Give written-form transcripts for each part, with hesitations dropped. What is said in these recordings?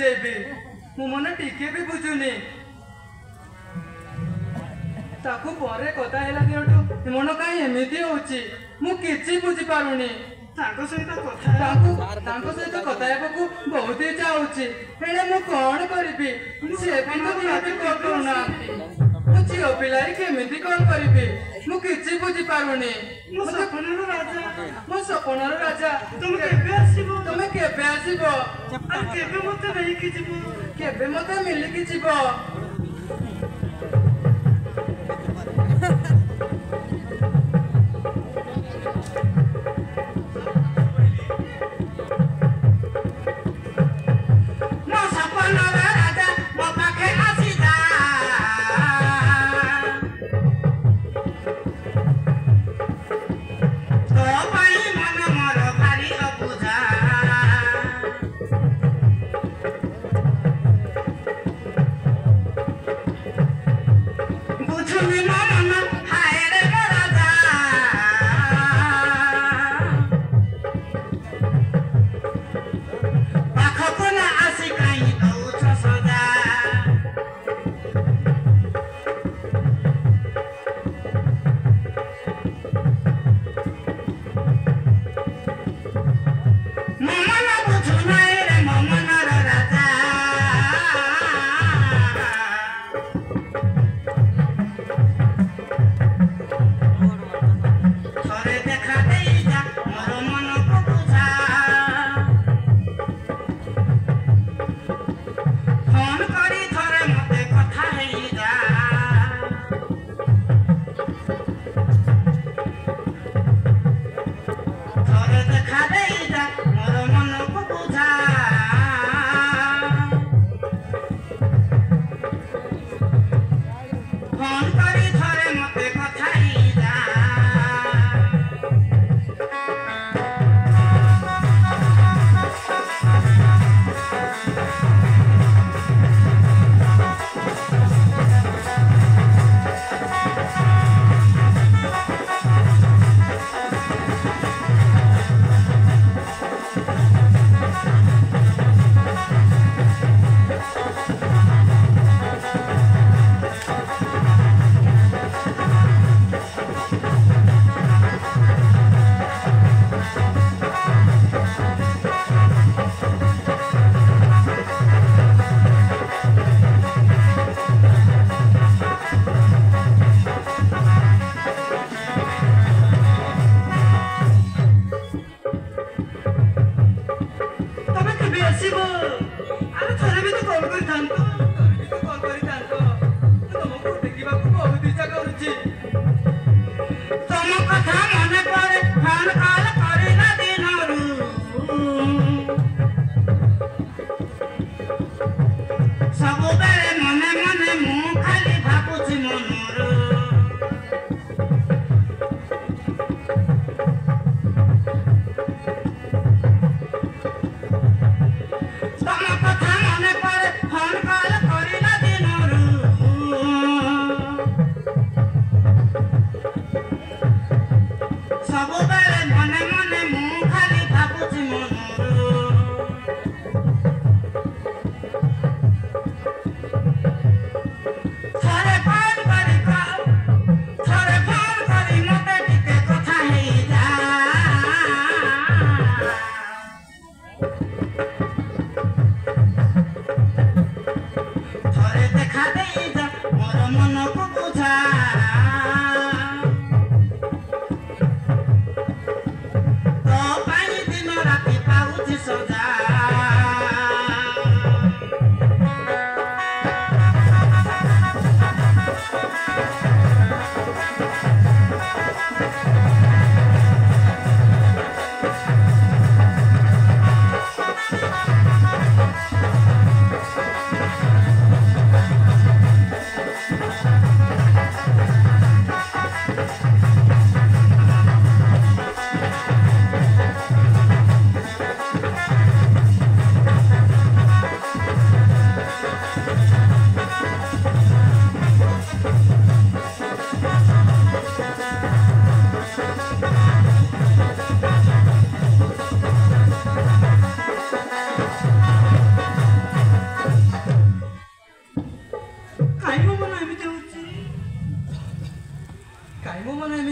बुझेबी मु मन टिके भी बुझुनी ताकू परे कथा हैला दिनटू मन काई एमिति होची मु किछि बुझी पारुनी ताको सहित कथा हेबाकू बहुत इच्छा होची हेले मु कोन करबी से भी तो निहाती करूना मु झियो पिलाई केमिति कोन करबी मु किछि बुझी पारुनी मो सपनर राजा तुमे केबे आसीबो केबे मते नेकी जिवो केबे मते मिलिकी जिवो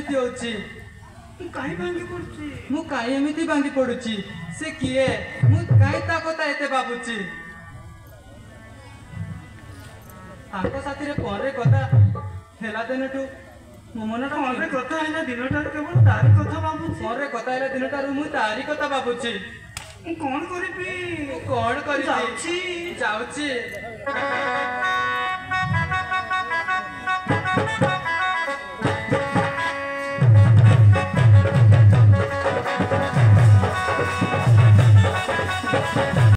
एमिति होची काई भांगी पड़ुची मु काई एमिति भांगी पड़ुची से किए मु काई ता कथा एते बाबुची तांको साथी रे फोन रे कथा हेला दिनटू मो मनटा फोन रे कथा हैना दिनटा केवल तारी कथा बाबुची फोन रे कथा हेला दिनटा मु तारी कथा बाबुची कौन करिबी कौन करी जाउची जाउची